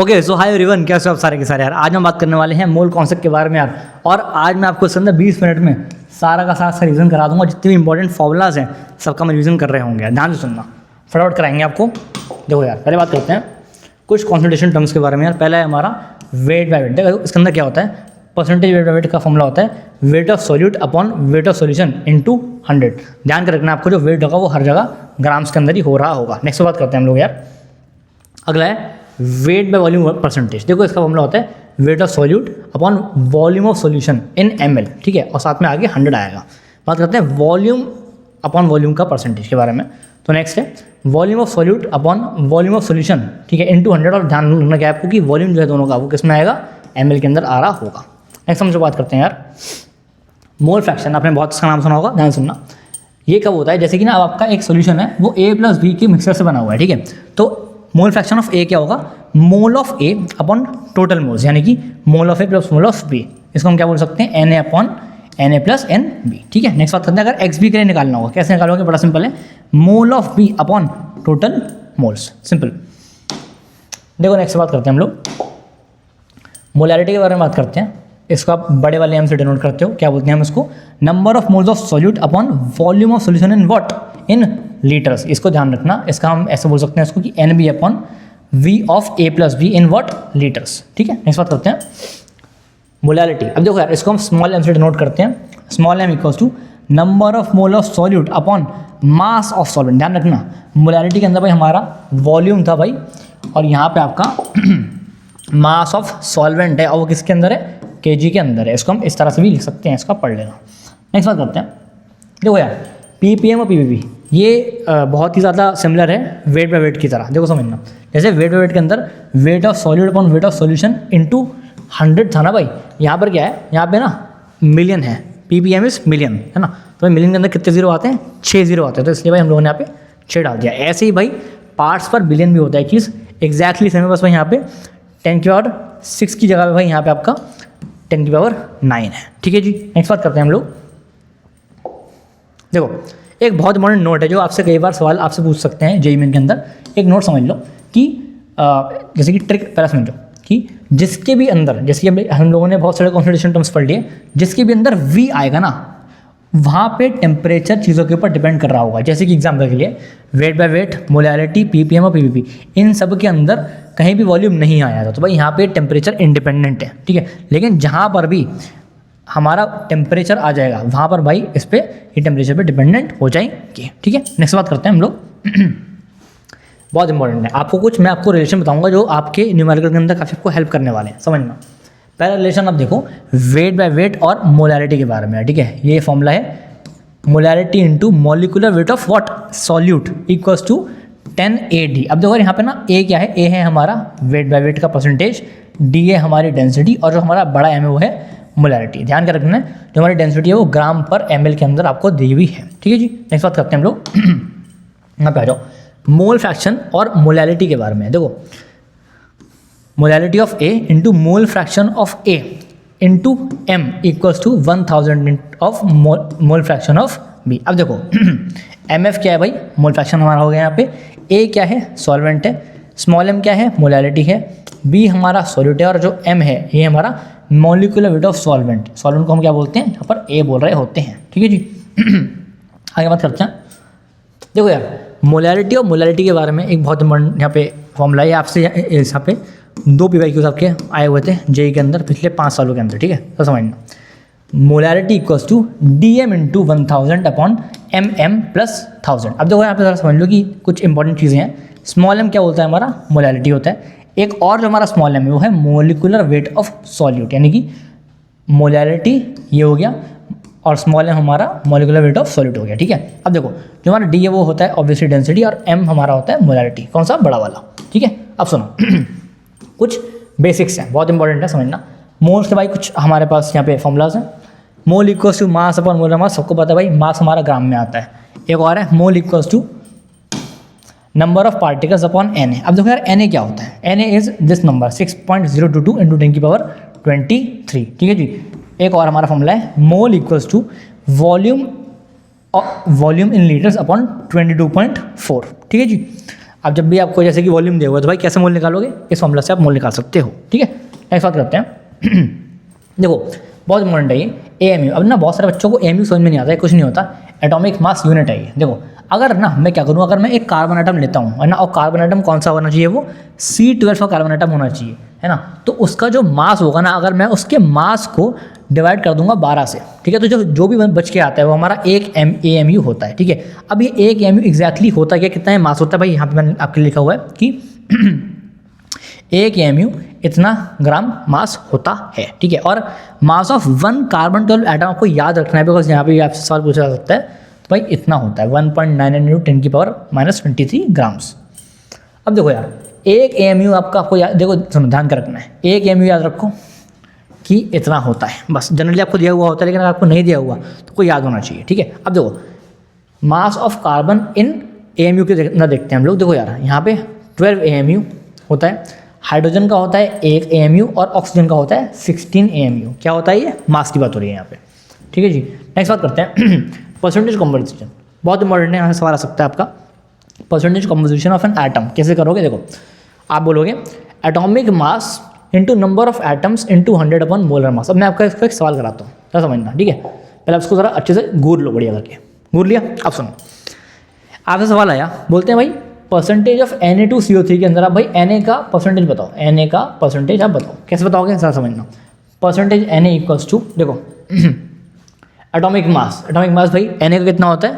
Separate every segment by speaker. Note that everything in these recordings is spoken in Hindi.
Speaker 1: ओके सो हाय एवरीवन, कैसे हो आप सारे के सारे यार। आज हम बात करने वाले हैं मोल कॉन्सेप्ट के बारे में यार। और आज मैं आपको इसके अंदर 20 मिनट में सारा का सारा रिवीजन करा दूंगा। जितने भी इंपॉर्टेंट फॉर्मूलाज हैं सबका मैं रिवीजन कर रहे होंगे यार, ध्यान से सुनना, फटाफट कराएंगे आपको। देखो यार, पहले बात करते हैं कुछ कॉन्सेंट्रेशन टर्म्स के बारे में यार। पहला है हमारा वेट बाय वेट। देखो इसके अंदर क्या होता है, परसेंटेज वेट बाय वेट का फॉर्मूला होता है weight of solute upon weight of solution into 100। ध्यान कर रखना आपको, जो वेट होगा वो हर जगह ग्राम्स के अंदर ही हो रहा होगा। नेक्स्ट बात करते हैं हम लोग यार। अगला है वेट बाय वॉल्यूम परसेंटेज। देखो इसका फॉर्मूला होता है weight of solute upon volume of solution in ml, ठीक है, और साथ में आगे 100 आएगा। बात करते हैं वॉल्यूम अपॉन वॉल्यूम का परसेंटेज के बारे में। तो नेक्स्ट है volume of solute upon volume of solution, ठीक है, इनटू 100। और ध्यान रखना क्या आपको कि वॉल्यूम जो है दोनों का वो किस में आएगा, ml के अंदर आ रहा होगा। नेक्स्ट हम जो बात करते हैं यार, मोल फ्रैक्शन। आपने बहुत इसका नाम सुना होगा, ध्यान सुनना। ये कब होता है, जैसे कि ना अब आपका एक सोल्यूशन है वो a प्लस बी के मिक्सचर से बना हुआ है, ठीक है। तो मोल फ्रैक्शन ऑफ ए क्या होगा, mole of A upon total moles, यानी कि mole of A plus mole of B. इसको हम क्या बोल सकते हैं, n A upon n A plus n B, ठीक है। नेक्स्ट बात करते हैं, अगर एक्स बी के लिए निकालना होगा, कैसे निकालोगे, बड़ा सिंपल है, mole of B upon total moles, simple. देखो नेक्स्ट बात करते हैं हम लोग मोलैरिटी के बारे में बात करते हैं। इसको आप बड़े वाले एम से डिनोट करते हो, क्या बोलते हैं हम इसको, number of moles of solute upon volume of solution in what, in litres. इसको ध्यान रखना, इसका हम ऐसे बोल सकते हैं इसको कि n B upon V of A plus B in what, litres, ठीक है। नेक्स्ट बात करते हैं मोलैरिटी। अब देखो यार, इसको हम स्मॉल एम से डिनोट करते हैं। Small m equals to number of mole of solute upon mass of solvent. ध्यान रखना, मोलैरिटी के अंदर भाई हमारा वॉल्यूम था भाई, और यहाँ पे आपका मास ऑफ सॉल्वेंट है, और वो किसके अंदर है, केजी के अंदर है। इसको हम इस तरह से भी लिख सकते हैं, इसका पढ़ लेना। नेक्स्ट बात करते हैं, देखो यार पीपीएम और पीवीपी ये बहुत ही ज़्यादा सिमिलर है वेट बाय वेट की तरह। देखो समझना, जैसे वेट बाय वेट के अंदर weight of solute upon weight of solution into 100 था ना भाई, यहाँ पर क्या है, यहाँ पे ना मिलियन है, पीपीएम इज मिलियन, है ना। तो भाई मिलियन के अंदर कितने जीरो आते हैं, 6 जीरो आते हैं, तो इसलिए भाई हम लोगों ने यहाँ पे 6 डाल दिया। ऐसे ही भाई पार्ट्स पर बिलियन भी होता है चीज़, एग्जैक्टली सेम है, बस भाई यहाँ पे 10 की पावर 6 की जगह पे भाई यहाँ पे आपका 10 की पावर 9 है, ठीक है जी। नेक्स्ट बात करते हैं हम लोग। देखो एक बहुत इंपॉर्टेंट नोट है जो आपसे कई बार सवाल आपसे पूछ सकते हैं जेईई मेन के अंदर। एक नोट समझ लो कि जैसे कि ट्रिक पहला समझो कि जिसके भी अंदर, जैसे कि हम लोगों ने बहुत सारे कॉन्सेंट्रेशन टर्म्स पढ़ लिए, जिसके भी अंदर V आएगा ना, वहाँ पे टेम्परेचर चीज़ों के ऊपर डिपेंड कर रहा होगा। जैसे कि एग्जाम्पल के लिए wait by wait, molarity, ppm और पीवीपी, इन सब के अंदर कहीं भी वॉल्यूम नहीं आया था, तो भाई यहाँ पे टेम्परेचर इंडिपेंडेंट है, ठीक है। लेकिन जहाँ पर भी हमारा टेम्परेचर आ जाएगा वहाँ पर भाई इस पर ये टेम्परेचर पे डिपेंडेंट हो जाएंगे, ठीक है। नेक्स्ट बात करते हैं हम लोग बहुत इंपॉर्टेंट है, आपको कुछ मैं आपको रिलेशन बताऊंगा जो आपके न्यूमेरिकल के अंदर काफ़ी आपको हेल्प करने वाले हैं, समझना। पहला रिलेशन आप देखो वेट बाय वेट और मोलैरिटी के बारे में, ठीक है। ये फॉर्मूला है molarity into molecular weight of what, solute equals to 10 AD। अब देखो यहाँ पे ना ए क्या है, ए है हमारा वेट बाय वेट का परसेंटेज, डी है हमारी डेंसिटी, और जो हमारा बड़ा एम है वो है मोलैरिटी। ध्यान कर रखना है, जो हमारी डेंसिटी है वो ग्राम पर ml के अंदर आपको दी हुई है, ठीक है जी। नेक्स्ट बात करते हैं हम लोग यहाँ पे आ जाओ मोल फ्रैक्शन और मोलैरिटी के बारे में। देखो molarity of A into mole fraction of A into M equals to 1000 of mole fraction of B। अब देखो MF क्या है भाई, मोल फ्रैक्शन हमारा हो गया यहाँ पे, A क्या है, सॉल्वेंट है, स्मॉल m क्या है, मोलैरिटी है, B हमारा सॉल्यूट है, और जो M है ये हमारा molecular weight of solvent. Solvent को हम क्या बोलते हैं, यहाँ पर A बोल रहे होते हैं, ठीक है जी। आगे बात करते हैं, देखो यार मोलैरिटी और मोलैरिटी के बारे में एक बहुत इंपॉर्टेंट यहाँ पे फॉर्मूला है। आपसे यहाँ पे 2 PYQs आपके आए हुए थे जेईई के अंदर पिछले 5 सालों के अंदर, ठीक है। तो समझना, molarity equals to DM into 1000 upon MM plus 1000। अब देखो यहाँ पे ज़रा समझ लो कि कुछ इंपॉर्टेंट चीज़ें हैं। स्मॉल m क्या होता है, हमारा मोलैरिटी होता है। एक और जो हमारा स्मॉल m है वो है मॉलिकुलर वेट ऑफ सॉल्यूट, यानी कि मोलैरिटी ये हो गया और स्मॉल m हमारा मॉलिकुलर वेट ऑफ सॉल्यूट हो गया, ठीक है। अब देखो जो हमारा d है वो होता है ऑब्वियसली डेंसिटी, और m हमारा होता है मोलैरिटी, कौन सा, बड़ा वाला, ठीक है। अब सुनो कुछ बेसिक्स हैं, बहुत इंपॉर्टेंट है समझना। मोल्स के भाई कुछ हमारे पास यहाँ पे फॉर्मूलाज हैं। Mole equals to mass upon molar mass, सबको पता है भाई मास हमारा ग्राम में आता है। एक और है mole equals to number of particles upon Na। अब देखो यार Na क्या होता है, Na is this number 6.022 into 10 की पावर 23, ठीक है जी। एक और हमारा फॉर्मूला है mole equals to volume in litres upon 22.4, ठीक है जी। अब जब भी आपको जैसे कि वॉल्यूम दिया हुआ तो भाई कैसे मोल निकालोगे, इस फॉर्मूला से आप मोल निकाल सकते हो। ठीक है, नेक्स्ट बात करते हैं। देखो बहुत इंपॉर्टेंट है ये AMU। अब ना बहुत सारे बच्चों को AMU समझ में नहीं आता है, कुछ नहीं होता, एटॉमिक मास यूनिट है ये। देखो अगर ना मैं क्या करूँ, अगर मैं एक कार्बन आइटम लेता हूँ है ना, और कार्बन आइटम कौन सा होना चाहिए, वो C12 का कार्बन आइटम होना चाहिए है ना, तो उसका जो मास होगा ना, अगर मैं उसके मास को डिवाइड कर दूंगा 12 से, ठीक है, तो जो भी बच के आता है वो हमारा एक AMU होता है। ठीक है, अब ये एक AMU एग्जैक्टली होता है क्या, कितना मास होता है भाई, यहाँ पे मैंने आपके लिए लिखा हुआ है कि एक AMU इतना ग्राम मास होता है। ठीक है, और मास ऑफ 1 कार्बन 12 एटम आपको याद रखना है, बिकॉज यहाँ पे आपसे सवाल पूछा जा सकता है, तो भाई इतना होता है 1.99 × 10⁻⁻23 ग्राम्स। अब देखो यार, एक AMU आपको याद, देखो ध्यान कर रखना है, एक AMU याद रखो कि इतना होता है, बस जनरली आपको दिया हुआ होता है, लेकिन अगर आपको नहीं दिया हुआ तो कोई याद होना चाहिए। ठीक है, अब देखो mass of carbon in AMU के अंदर देखते हैं हम लोग। देखो यार यहाँ पे 12 AMU होता है, हाइड्रोजन का होता है 1 AMU और ऑक्सीजन का होता है 16 AMU। क्या होता है, ये मास की बात हो रही है यहाँ पे। ठीक है जी, नेक्स्ट बात करते हैं परसेंटेज कॉम्पोजिशन। बहुत इंपॉर्टेंट है, यहाँ से सवाल आ सकता है आपका, percentage composition of an atom कैसे करोगे। देखो आप बोलोगे atomic mass into number of atoms into 100 upon molar मास। अब मैं आपका इसको एक सवाल कराता हूँ, क्या समझना। ठीक है, पहले आप इसको ज़रा अच्छे से घूर लो, बढ़िया करके घूर लिया। अब सुनो, आपसे सवाल आया, बोलते हैं भाई परसेंटेज ऑफ Na2CO3 के अंदर आप भाई Na का परसेंटेज बताओ, Na का परसेंटेज आप बताओ, कैसे बताओगे ज़रा समझना। परसेंटेज Na इक्वल्स टू, देखो एटॉमिक मास भाई Na का कितना होता है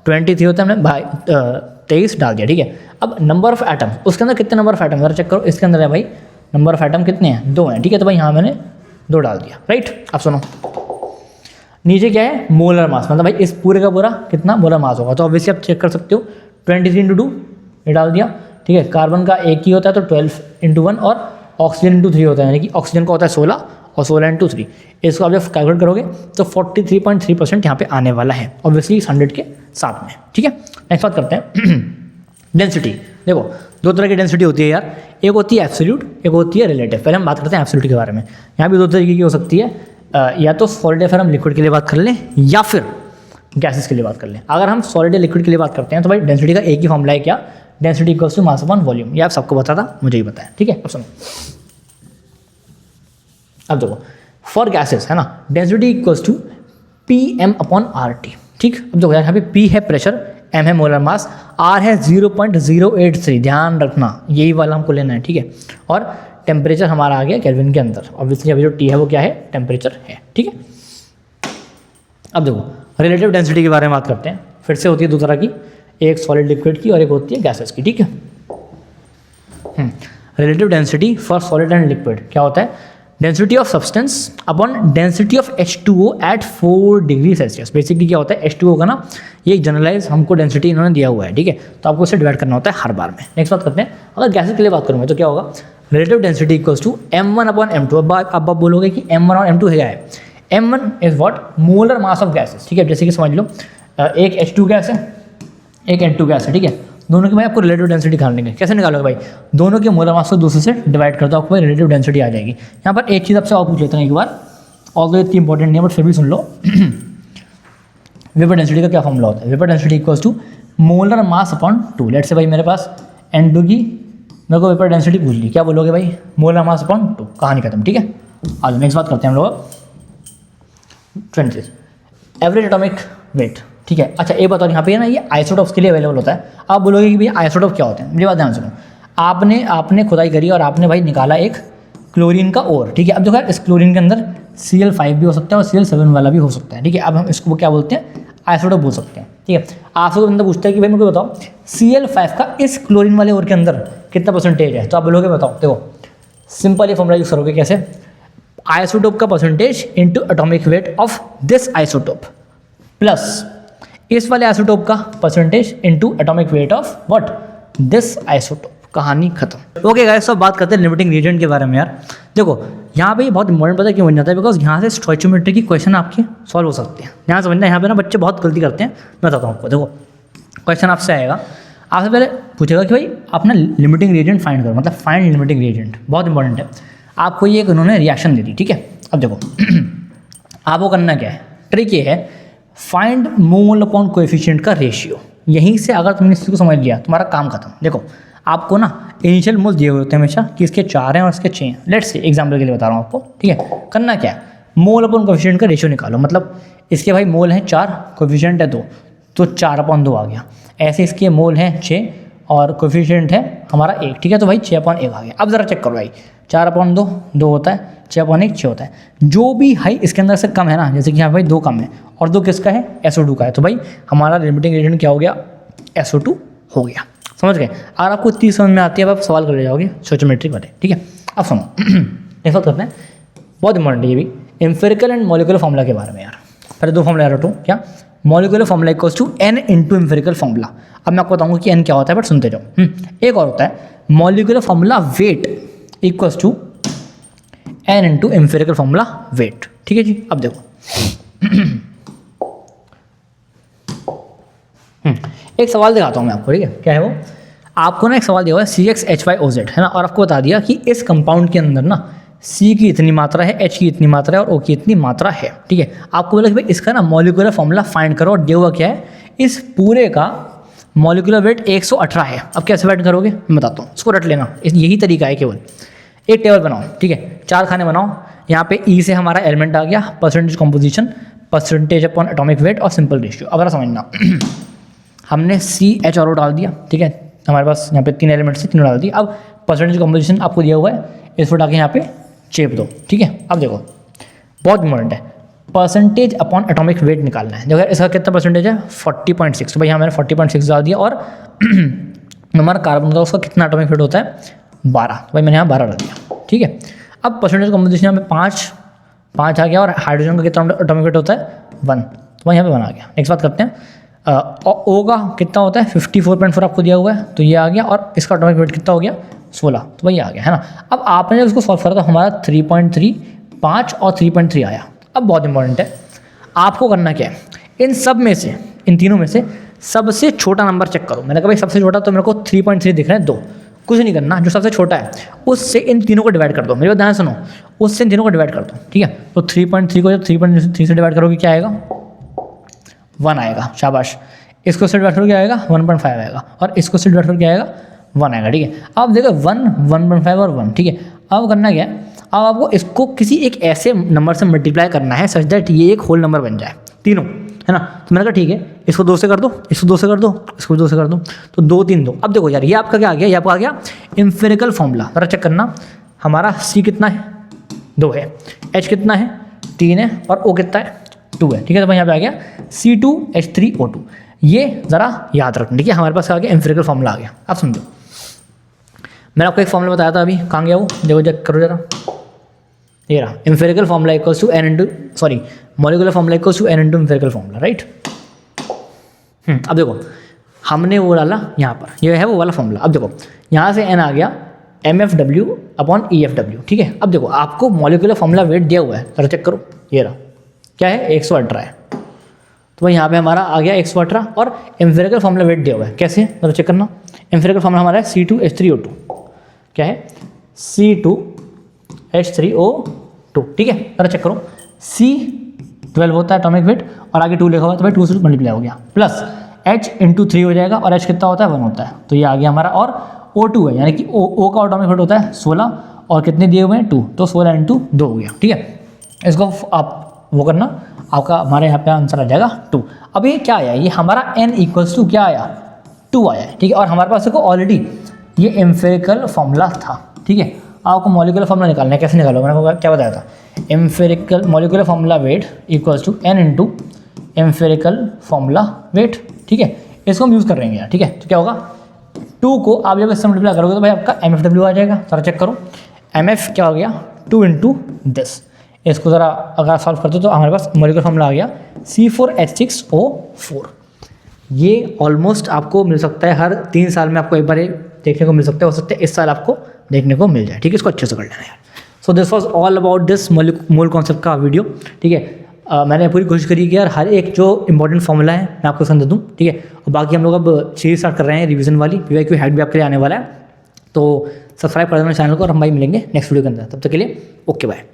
Speaker 1: 23 होता है, हमने भाई 23 डाल दिया। ठीक है, अब नंबर ऑफ एटम, उसके अंदर कितने नंबर ऑफ एटम जरा चेक करो, इसके अंदर है भाई नंबर ऑफ एटम कितने हैं, 2 हैं। ठीक है, तो भाई यहाँ मैंने 2 डाल दिया, राइट। अब सुनो नीचे क्या है, मोलर मास, मतलब भाई इस पूरे का पूरा कितना मोलर मास होगा, तो ऑब्वियसली आप चेक कर सकते हो 23 × 2 ये डाल दिया। ठीक है, कार्बन का एक ही होता है तो 12 × 1 और ऑक्सीजन × 3 होता है, यानी कि ऑक्सीजन का होता है 16 और 16 × 3। इसको आप जब कैलकुलेट करोगे तो 43.3% यहाँ पे आने वाला है, ऑब्वियसली इस 100 के साथ में। ठीक है, नेक्स्ट बात करते हैं डेंसिटी। देखो 2 तरह की डेंसिटी होती है यार, एक होती है एब्सोल्यूट, एक होती है रिलेटिव। पहले हम बात करते हैं एब्सोल्यूट के बारे में। यहाँ भी 2 तरीके की हो सकती है, या तो सॉलिड या फिर हम लिक्विड के लिए बात कर लें, या फिर गैसेस के लिए बात कर लें। अगर हम सॉलिड या लिक्विड के लिए बात करते हैं तो भाई डेंसिटी का एक ही फॉर्मूला है, क्या, density equals to mass upon volume. ये आप सबको पता था, मुझे ही पता है। ठीक है, अब सुनो, अब देखो फॉर गैसेस है ना, डेंसिटी इक्वल्स टू PM/RT। ठीक, अब देखो यार यहाँ पे P है प्रेशर, M है मोलर मास, R है 0.083, ध्यान रखना यही वाला हमको लेना है। ठीक है, और टेम्परेचर हमारा आ गया केल्विन के अंदर, ऑब्वियसली अभी जो T है वो क्या है, टेम्परेचर है। ठीक है, अब देखो रिलेटिव डेंसिटी के बारे में बात करते हैं। फिर से होती है 2 तरह की, एक सॉलिड लिक्विड की और एक होती है गैसेस की। ठीक है, relative density for solid and liquid क्या होता है, density of substance upon density of H2O at 4 degree Celsius. Basically क्या होता है, H2O का ना ये जनरलाइज हमको डेंसिटी इन्होंने दिया हुआ है। ठीक है, तो आपको इसे डिवाइड करना होता है हर बार में। नेक्स्ट बात करते हैं, अगर गैसेस के लिए बात करूँगा तो क्या होगा, relative density equals to M1/M2। अब आप बोलोगे कि M1 और M2 है, M1 is what, molar mass of gases. ठीक है, जैसे कि समझ लो एक H2 गैस है, एक N2 गैस है। ठीक है, दोनों की भाई आपको रिलेटिव डेंसिटी निकालनी है। कैसे निकालोगे भाई, दोनों के मोलर मास को दूसरे से डिवाइड कर दो, आपको भाई रिलेटिव डेंसिटी आ जाएगी। यहाँ पर एक चीज़ आपसे और पूछ लेते हैं एक बार, ऑल दो इतनी इंपॉर्टेंट नहीं है बट फिर भी सुन लो। वेपर डेंसिटी का क्या फॉर्मूला होता है, vapour density equals to molar mass upon 2। Let say भाई मेरे पास N2 की मेरे को वेपर डेंसिटी पूछ ली, क्या बोलोगे भाई, मोलर मास अपॉन 2, कहानी खत्म। ठीक है, आज नेक्स्ट बात करते हैं हम लोग 20 एवरेज एटॉमिक वेट। ठीक है, अच्छा एक बात और, यहाँ पे ना ये आइसोटोप्स के लिए अवेलेबल होता है। आप बोलोगे कि भैया आइसोटोप क्या होते हैं, मेरी बात ध्यान सुनो। आपने खुदाई करी और आपने भाई निकाला एक क्लोरीन का ओर। ठीक है, अब देखो यार इस क्लोरीन के अंदर Cl5 भी हो सकता है और Cl7 वाला भी हो सकता है। ठीक है, अब हम इसको क्या बोलते हैं, आइसोटोप बोल सकते हैं। ठीक है, आपसे बंदा पूछता है कि भाई मेरे को बताओ Cl5 का इस क्लोरीन वाले ओर के अंदर कितना परसेंटेज है, तो आप बोलोगे बताओ। देखो सिंपल ये फॉर्मूला यूज करोगे, कैसे, आइसोटोप का percentage into atomic weight of this isotope plus इस वाले आइसोटोप का percentage into atomic weight of what, this isotope, कहानी खत्म। ओके गाइस, सब बात करते हैं लिमिटिंग रीजन के बारे में। यार देखो यहाँ पे बहुत इंपॉर्टेंट पता है क्यों बन जाता है, बिकॉज यहाँ से स्टोइचियोमेट्री की क्वेश्चन आपके सॉल्व हो सकते हैं। यहाँ समझना, यहाँ पे ना बच्चे बहुत गलती करते हैं, मैं बताता हूँ आपको। देखो क्वेश्चन आपसे आएगा, आपसे पहले पूछेगा कि भाई आप ना लिमिटिंग रीजन फाइंड करो, मतलब फाइंड लिमिटिंग रीजन, बहुत इंपॉर्टेंट है। आपको ये एक उन्होंने रिएक्शन दे दी। ठीक है, अब देखो आपको करना क्या है, ट्रिक ये है, फाइंड मोल अपॉन कोएफिशिएंट का रेशियो। यहीं से अगर तुमने इस चीज़ को समझ लिया तुम्हारा काम खत्म। देखो आपको ना इनिशियल मोल दिए हुए होते हैं हमेशा कि इसके 4 हैं और इसके 6 हैं। लेट्स से एग्जाम्पल के लिए बता रहा हूँ आपको, ठीक है। करना क्या है, मोल अपन कोफिशिएंट का रेशियो निकालो, मतलब इसके भाई मोल हैं 4, कोफिशिएंट है 2, तो 4/2 आ गया। ऐसे इसके मोल हैं 6 और कोफिशिएंट है हमारा 1, ठीक है, तो भाई 6/1 आ गया। अब ज़रा चेक करो भाई, 4/2 2 होता है, 6/1 6 होता है। जो भी हाई इसके अंदर से कम है ना, जैसे कि यहाँ भाई 2 कम है और 2 किसका है, SO2 का है, तो भाई हमारा लिमिटिंग एजेंट क्या हो गया, SO2 हो गया। समझ गए। अगर आपको इतनी समझ में आती है, अब आप सवाल कर ले जाओगे स्टोइचियोमेट्रिक वाले, ठीक है। अब सुनो नेक्स्ट बात करते हैं, बहुत इंपॉर्टेंट है ये भी, एम्पिरिकल एंड मॉलिक्यूलर फॉर्मूला के बारे में यार। पहले 2 फॉर्मूला रटो, क्या, molecular formula equals to n into empirical formula. अब मैं आपको बताऊंगा कि n क्या होता है, बट सुनते जाओ। एक और होता है molecular formula weight equals to n into empirical formula weight, ठीक है जी। अब देखो एक सवाल दिखाता हूँ मैं आपको, ठीक है। क्या है वो, आपको ना एक सवाल दिया हुआ है CXHYOZ, है ना, और आपको बता दिया कि इस कंपाउंड के अंदर ना C की इतनी मात्रा है, H की इतनी मात्रा है और O की इतनी मात्रा है, ठीक है। आपको बोला कि भाई इसका ना मॉलिक्यूलर फॉर्मूला फाइंड करो, और दिया हुआ क्या है, इस पूरे का मॉलिक्यूलर वेट 118 है। अब कैसे फाइंड करोगे मैं बताता हूँ, इसको रट लेना, यही तरीका है केवल। एक टेबल बनाओ, ठीक है, 4 खाने बनाओ। यहाँ पे E से हमारा एलिमेंट आ गया, percentage composition, percentage upon atomic weight और सिंपल रेशियो। अब समझना हमने CH और O डाल दिया, ठीक है, हमारे पास यहाँ पे 3 एलिमेंट्स से 3 डाल दिया। अब परसेंटेज कॉम्पोजिशन आपको दिया हुआ है, इसको डाल के यहाँ पे चेप दो, ठीक है। अब देखो बहुत इंपॉर्टेंट है, परसेंटेज अपॉन एटॉमिक वेट निकालना है। देखो इसका कितना परसेंटेज है, 40.6, तो भाई यहाँ मैंने 40.6 डाल दिया। और हमारा कार्बन का उसका कितना एटॉमिक वेट होता है, 12, तो भाई मैंने यहाँ 12 डाल दिया, ठीक है। अब परसेंटेज कॉम्पोजिशन यहाँ पे 5 आ गया, और हाइड्रोजन का कितना एटॉमिक वेट होता है, 1, तो भाई यहाँ पे 1 आ गया। नेक्स्ट बात करते हैं, O का कितना होता है, 54.4 आपको दिया हुआ है, तो ये आ गया, और इसका एटॉमिक वेट कितना हो गया, 16, तो भाई आ गया, है ना। अब आपने जब इसको सॉल्व करा तो हमारा 3.3, 5 और 3.3 आया। अब बहुत इंपॉर्टेंट है, आपको करना क्या है, इन सब में से, इन तीनों में से सबसे छोटा नंबर चेक करो। मैंने कहा भाई सबसे छोटा, तो मेरे को 3.3 दिख रहे हैं 2, कुछ नहीं करना, जो सबसे छोटा है उससे इन तीनों को डिवाइड कर दो। मेरी बात ध्यान सुनो, उससे इन तीनों को डिवाइड कर दो, ठीक है। तो 3.3 को जब 3.3 से डिवाइड करोगे क्या आएगा, 1 आएगा, शाबाश। इसको से डिवाइड करके आएगा 1.5 आएगा, और इसको से डिवाइड करके आएगा 1 आएगा, ठीक है। अब देखो 1, 1.5 और 1, ठीक है। अब करना क्या है, अब आपको इसको किसी एक ऐसे नंबर से मल्टीप्लाई करना है सच दैट ये एक होल नंबर बन जाए, तीनों, है ना। तो मैंने कहा ठीक है, इसको 2 से कर दो, इसको 2 से कर दो, इसको 2 से कर दो, तो 2 3 2। अब देखो यार, ये आपका क्या आ गया, ये आपका आ गया एम्पिरिकल फॉर्मूला। जरा चेक करना, हमारा C कितना है, 2 है, H कितना है, 3 है, और O कितना है, 2 है, ठीक है। तो भाई यहाँ पे आ गया C2H3O2। ये ज़रा याद रखना, ठीक है। हमारे पास आ गया एम्पिरिकल फॉर्मूला आ गया। अब समझो, मैंने आपको एक फॉर्मूला बताया था अभी, कहाँ गया वो, देखो चेक करो जरा, ये रहा, empirical formula equals to n into, sorry, molecular formula equals to n into empirical formula, right. अब देखो हमने वो डाला यहाँ पर, ये है वो वाला फॉर्मूला। अब देखो यहाँ से n आ गया MFW अपॉन EFW, ठीक है। अब देखो आपको मॉलिक्यूलर फॉर्मूला वेट दिया हुआ है, जरा चेक करो, ये रहा, क्या है, 118 है, तो भाई यहाँ पे हमारा आ गया 118, और एम्पिरिकल फॉर्मूला वेट दिया हुआ है, कैसे, जरा चेक करना। एम्पिरिकल फॉर्मूला हमारा है C2H3O2, क्या है, C2H3O2, ठीक है। जरा चेक करो, C12 होता है एटॉमिक वेट, और आगे 2 लिखा हुआ है, तो भाई 2 से मल्टीप्लाई हो गया, प्लस H इंटू 3 हो जाएगा, और H कितना होता है, 1 होता है, तो ये आ गया हमारा। और O2 है, यानी कि O का एटॉमिक वेट होता है 16, और कितने दिए हुए हैं, 2, तो 16 इंटू 2 हो गया, ठीक है। इसको आप वो करना, आपका हमारे यहाँ पे आंसर आ जाएगा 2। अब ये क्या आया, ये हमारा n इक्वल्स टू क्या आया, 2 आया है, ठीक है। और हमारे पास देखो ऑलरेडी ये एम्पिरिकल फॉर्मूला था, ठीक है। आपको मॉलिक्यूलर फॉर्मूला निकालना है, कैसे निकालोगे, मैंने आपको क्या बताया था, empirical molecular formula weight equals to n into empirical formula weight, ठीक है। इसको हम यूज़ कर रहे हैं यार, ठीक है। तो क्या होगा, 2 को आप जब इससे मल्टीप्लाई करोगे तो भाई आपका MFW आ जाएगा। जरा चेक करो, MF क्या हो गया, 2 इंटू दिस। इसको ज़रा अगर सॉल्व करते हो तो हमारे पास मॉलिक्यूलर फॉर्मूला आ गया C4H6O4। ये ऑलमोस्ट आपको मिल सकता है, हर 3 साल में आपको एक बार ये देखने को मिल सकता है, हो सकता है इस साल आपको देखने को मिल जाए, ठीक है। इसको अच्छे से कर लेना यार। So this was all about this mole concept का वीडियो, ठीक है। मैंने पूरी कोशिश करी कि यार हर एक जो इंपॉर्टेंट फॉर्मूला है मैं आपको समझा दूँ, ठीक है। और बाकी हम लोग अब सीरीज स्टार्ट कर रहे हैं रिवीजन वाली, PYQ हेड भी आपके लिए आने वाला है, तो सब्सक्राइब कर देना चैनल को, और हम भाई मिलेंगे नेक्स्ट वीडियो के अंदर। तब तक के लिए ओके बाय।